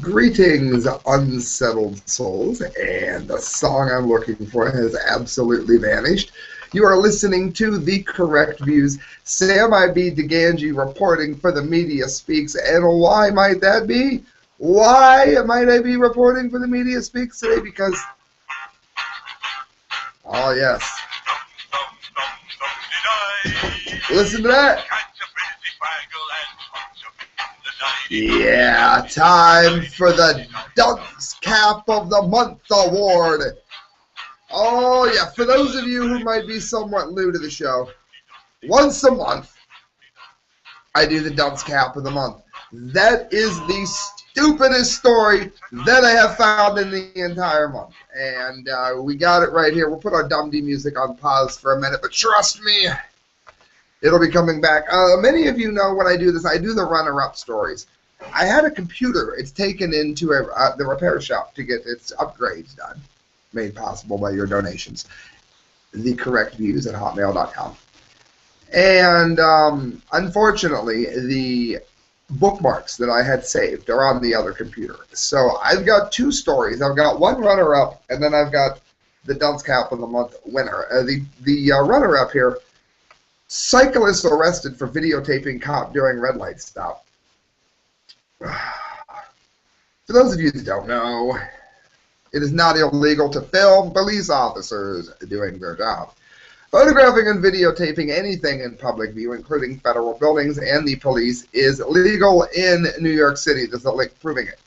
Greetings, unsettled souls, and the song I'm looking for has absolutely vanished. You are listening to The Correct Views. Sam I.B. DeGangi reporting for the Media Speaks, and why might that be? Why might I be reporting for the Media Speaks today? Because, oh yes, listen to that. Yeah, time for the Dunce Cap of the Month Award. Oh, yeah, for those of you who might be somewhat new to the show, once a month, I do the Dunce Cap of the Month. That is the stupidest story that I have found in the entire month. And we got it right here. We'll put our Dum D music on pause for a minute, but trust me, it'll be coming back. Many of you know when I do this, I do the runner-up stories. I had a computer. It's taken into the repair shop to get its upgrades done, made possible by your donations. TheCorrectViews at hotmail.com. And unfortunately, the bookmarks that I had saved are on the other computer. So I've got two stories. I've got one runner-up, and then I've got the Dunce Cap of the Month winner. The runner-up here, cyclist arrested for videotaping cop during red light stop. For those of you that don't know, it is not illegal to film police officers doing their job. Photographing and videotaping anything in public view, including federal buildings and the police, is legal in New York City. There's a link proving it,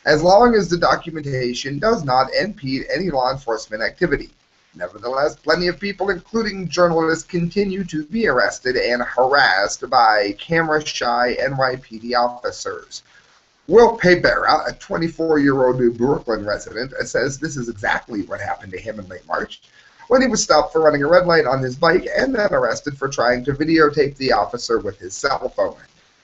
as long as the documentation does not impede any law enforcement activity. Nevertheless, plenty of people, including journalists, continue to be arrested and harassed by camera-shy NYPD officers. Will Paybera, a 24-year-old Brooklyn resident, says this is exactly what happened to him in late March, when he was stopped for running a red light on his bike and then arrested for trying to videotape the officer with his cell phone.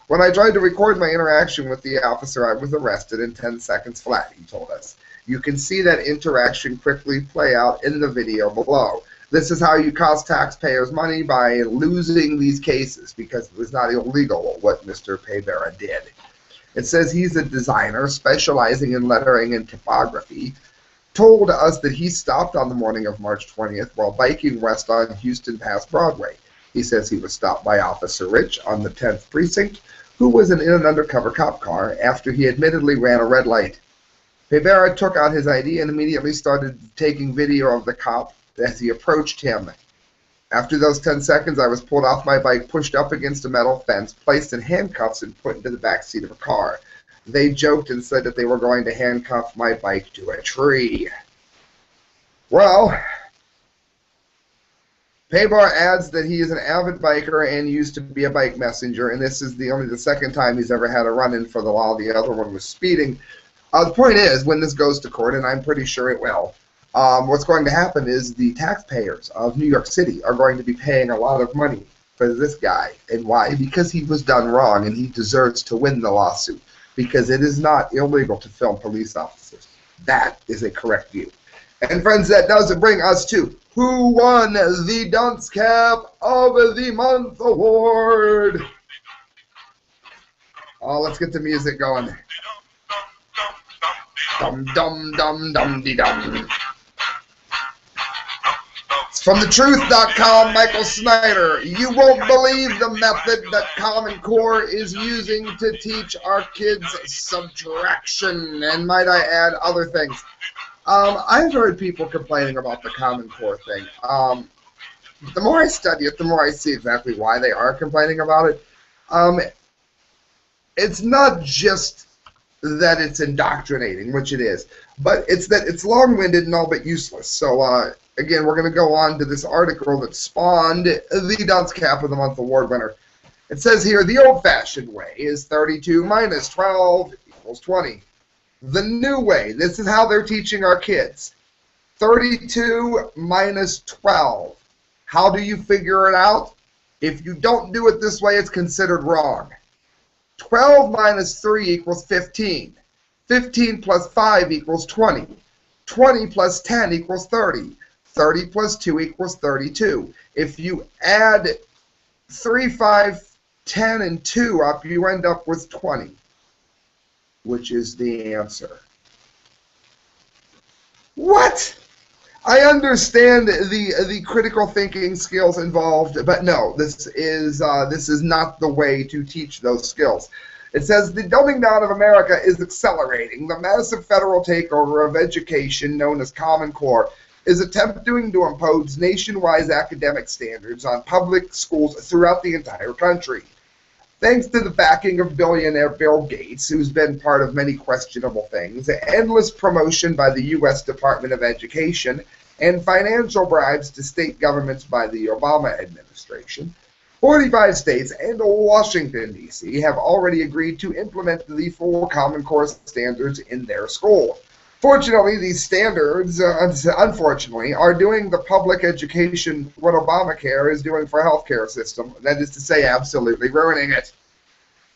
When I tried to record my interaction with the officer, I was arrested in 10 seconds flat, he told us. You can see that interaction quickly play out in the video below. This is how you cost taxpayers money, by losing these cases, because it was not illegal what Mr. Paybera did. It says he's a designer specializing in lettering and typography. Told us that he stopped on the morning of March 20th while biking west on Houston past Broadway. He says he was stopped by Officer Rich on the 10th Precinct, who was in an undercover cop car after he admittedly ran a red light. Paybera took out his ID and immediately started taking video of the cop as he approached him. After those 10 seconds, I was pulled off my bike, pushed up against a metal fence, placed in handcuffs, and put into the back seat of a car. They joked and said that they were going to handcuff my bike to a tree. Well, Paybera adds that he is an avid biker and used to be a bike messenger, and this is only the second time he's ever had a run-in for the law. The other one was speeding. The point is, when this goes to court, and I'm pretty sure it will, what's going to happen is the taxpayers of New York City are going to be paying a lot of money for this guy. And why? Because he was done wrong, and he deserves to win the lawsuit, because it is not illegal to film police officers. That is a correct view. And friends, that does bring us to who won the Dunce Cap of the Month Award. Oh, let's get the music going. Dum dum dum dum dee dum. It's from thetruth.com, Michael Snyder. You won't believe the method that Common Core is using to teach our kids subtraction, and might I add, other things. I've heard people complaining about the Common Core thing. The more I study it, the more I see exactly why they are complaining about it. It's not just that it's indoctrinating, which it is, but it's that it's long-winded and all but useless. So, again, we're going to go on to this article that spawned the Dunce Cap of the Month Award winner. It says here, the old-fashioned way is 32 minus 12 equals 20. The new way, this is how they're teaching our kids. 32 minus 12. How do you figure it out? If you don't do it this way, it's considered wrong. 12 minus 3 equals 15. 15 plus 5 equals 20. 20 plus 10 equals 30. 30 plus 2 equals 32. If you add 3, 5, 10, and 2 up, you end up with 20. which is the answer. What? I understand the critical thinking skills involved, but no, this is not the way to teach those skills. It says the dumbing down of America is accelerating. The massive federal takeover of education, known as Common Core, is attempting to impose nationwide academic standards on public schools throughout the entire country. Thanks to the backing of billionaire Bill Gates, who's been part of many questionable things, endless promotion by the U.S. Department of Education, and financial bribes to state governments by the Obama administration, 45 states and Washington, D.C. have already agreed to implement the full Common Core standards in their school. Fortunately, these standards, unfortunately, are doing the public education what Obamacare is doing for healthcare system. That is to say, absolutely ruining it.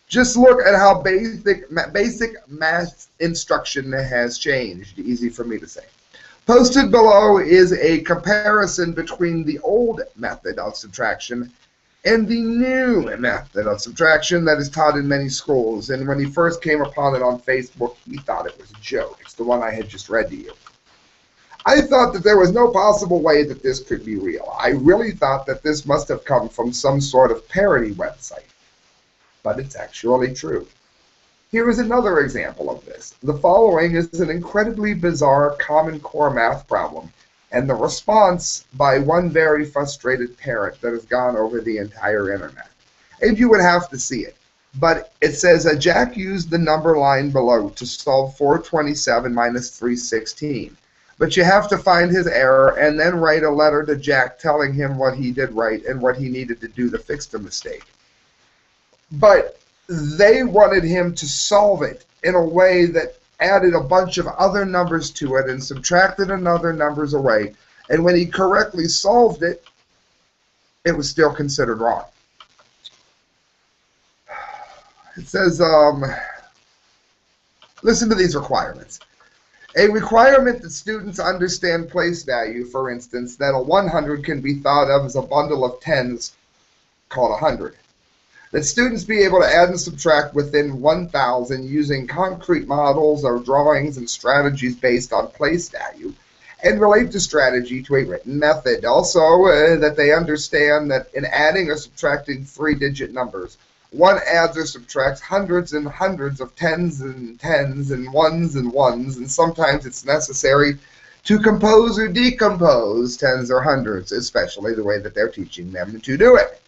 Just look at how basic math instruction has changed. Easy for me to say. Posted below is a comparison between the old method of subtraction and the new method of subtraction that is taught in many schools. And when he first came upon it on Facebook, he thought it was a joke. It's the one I had just read to you. I thought that there was no possible way that this could be real. I really thought that this must have come from some sort of parody website. But it's actually true. Here is another example of this. The following is an incredibly bizarre Common Core math problem, and the response by one very frustrated parent that has gone over the entire internet. And you would have to see it. But it says, Jack used the number line below to solve 427 minus 316. But you have to find his error and then write a letter to Jack telling him what he did right and what he needed to do to fix the mistake. But they wanted him to solve it in a way that added a bunch of other numbers to it and subtracted another numbers away. And when he correctly solved it, it was still considered wrong. It says, listen to these requirements. A requirement that students understand place value, for instance, that a 100 can be thought of as a bundle of tens called 100. That students be able to add and subtract within 1,000 using concrete models or drawings and strategies based on place value, and relate the strategy to a written method. Also, that they understand that in adding or subtracting three-digit numbers, one adds or subtracts hundreds and hundreds of tens and ones, and sometimes it's necessary to compose or decompose tens or hundreds, especially the way that they're teaching them to do it.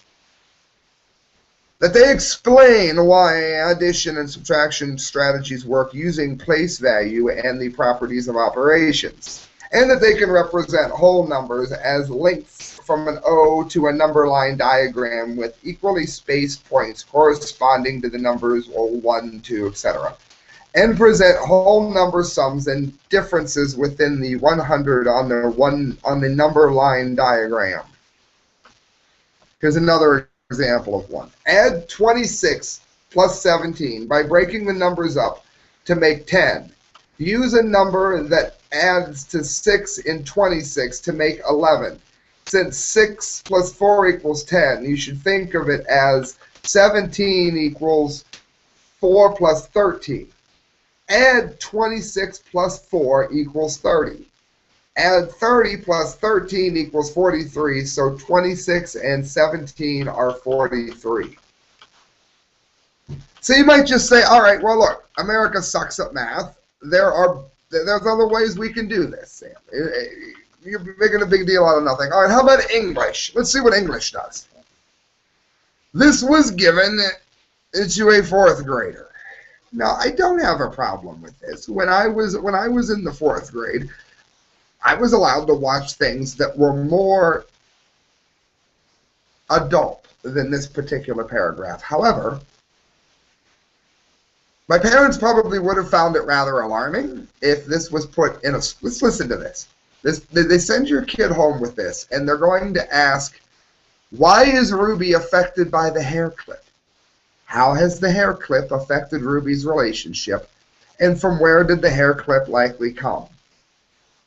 That they explain why addition and subtraction strategies work using place value and the properties of operations, and that they can represent whole numbers as links from an O to a number line diagram with equally spaced points corresponding to the numbers 1, 2, etc., and present whole number sums and differences within the 100 on the number line diagram. Here's another example of one. Add 26 plus 17 by breaking the numbers up to make 10. Use a number that adds to 6 in 26 to make 11. Since 6 plus 4 equals 10, you should think of it as 17 equals 4 plus 13. Add 26 plus 4 equals 30. Add 30 plus 13 equals 43, so 26 and 17 are 43. So you might just say, all right, well, look, America sucks at math. There's other ways we can do this, Sam. You're making a big deal out of nothing. All right, how about English? Let's see what English does. This was given to a fourth grader. Now, I don't have a problem with this. When I was in the fourth grade, I was allowed to watch things that were more adult than this particular paragraph. However, my parents probably would have found it rather alarming if this was put in a... Let's listen to this. They send your kid home with this, and they're going to ask, why is Ruby affected by the hair clip? How has the hair clip affected Ruby's relationship? And from where did the hair clip likely come?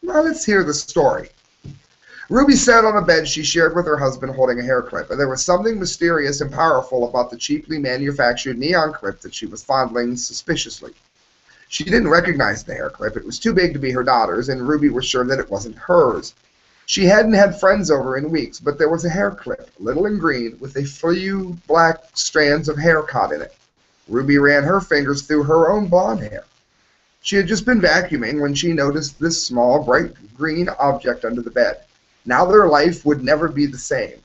Now let's hear the story. Ruby sat on a bed she shared with her husband holding a hair clip, and there was something mysterious and powerful about the cheaply manufactured neon clip that she was fondling suspiciously. She didn't recognize the hair clip. It was too big to be her daughter's, and Ruby was sure that it wasn't hers. She hadn't had friends over in weeks, but there was a hair clip, little and green, with a few black strands of hair caught in it. Ruby ran her fingers through her own blonde hair. She had just been vacuuming when she noticed this small, bright green object under the bed. Now their life would never be the same.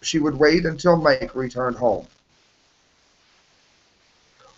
She would wait until Mike returned home.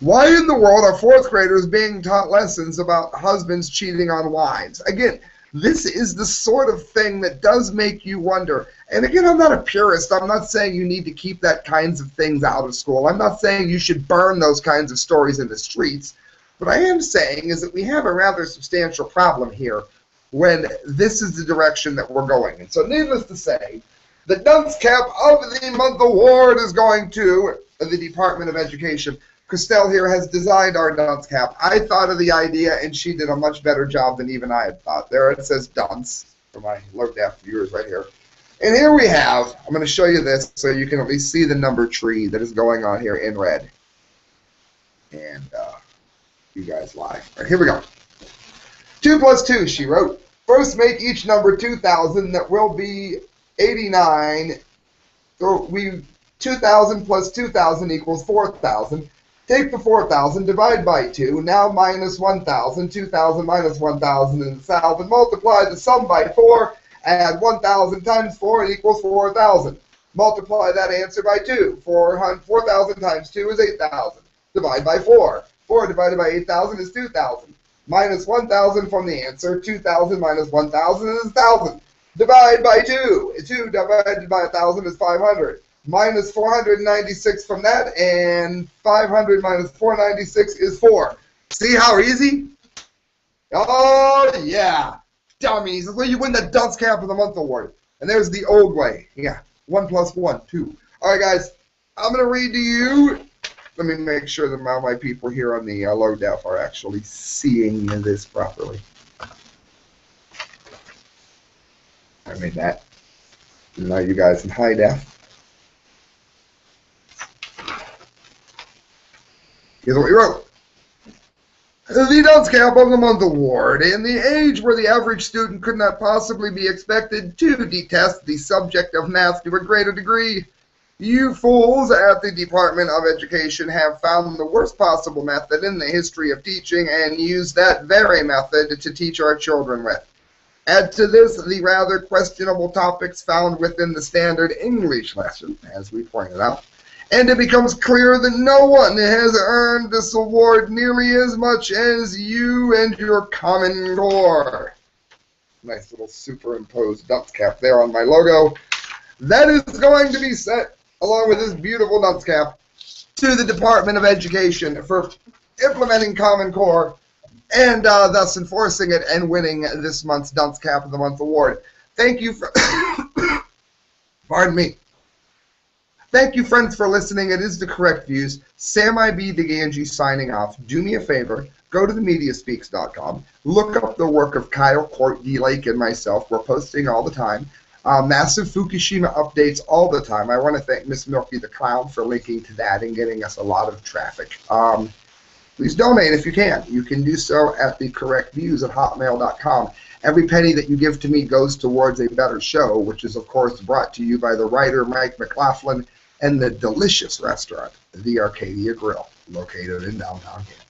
Why in the world are fourth graders being taught lessons about husbands cheating on wives? Again, this is the sort of thing that does make you wonder. And again, I'm not a purist. I'm not saying you need to keep that kinds of things out of school. I'm not saying you should burn those kinds of stories in the streets. What I am saying is that we have a rather substantial problem here when this is the direction that we're going. And so needless to say, the Dunce Cap of the Month award is going to the Department of Education. Christelle here has designed our dunce cap. I thought of the idea, and she did a much better job than even I had thought. There it says dunce for my low-def viewers right here. And here we have, I'm going to show you this so you can at least see the number tree that is going on here in red. And you guys lie. All right, here we go. 2 plus 2, she wrote. First, make each number 2,000. That will be 89. So 2,000 plus 2,000 equals 4,000. Take the 4,000, divide by 2, now minus 1,000, 2,000 minus 1,000 is 1,000, multiply the sum by 4, add 1,000 times 4, it equals 4,000. Multiply that answer by 2, 4,000 times 2 is 8,000. Divide by 4, 4 divided by 8,000 is 2,000. Minus 1,000 from the answer, 2,000 minus 1,000 is 1,000. Divide by 2, 2 divided by 1,000 is 500. Minus 496 from that, and 500 minus 496 is 4. See how easy? Oh, yeah. Dummies. That's where you win the Dunce Cap of the Month award. And there's the old way. Yeah. 1 plus 1, 2. All right, guys. I'm going to read to you. Let me make sure that my people here on the low def are actually seeing this properly. I made that. And now you guys in high def. Here's what we wrote. The Dunce Cap of the Month award. In the age where the average student could not possibly be expected to detest the subject of math to a greater degree, you fools at the Department of Education have found the worst possible method in the history of teaching and used that very method to teach our children with. Add to this the rather questionable topics found within the standard English lesson, as we pointed out, and it becomes clear that no one has earned this award nearly as much as you and your Common Core. Nice little superimposed dunce cap there on my logo. That is going to be sent, along with this beautiful dunce cap, to the Department of Education for implementing Common Core and thus enforcing it and winning this month's Dunce Cap of the Month award. Thank you for... Pardon me. Thank you, friends, for listening. It is the correct views. Sam I.B. DeGangi signing off. Do me a favor. Go to themediaspeaks.com. Look up the work of Kyle, Court, D. Lake, and myself. We're posting all the time. Massive Fukushima updates all the time. I want to thank Miss Milky the Clown for linking to that and getting us a lot of traffic. Please donate if you can. You can do so at the correctviews@hotmail.com. Every penny that you give to me goes towards a better show, which is, of course, brought to you by the writer Mike McLaughlin and the delicious restaurant, the Arcadia Grill, located in downtown Kansas.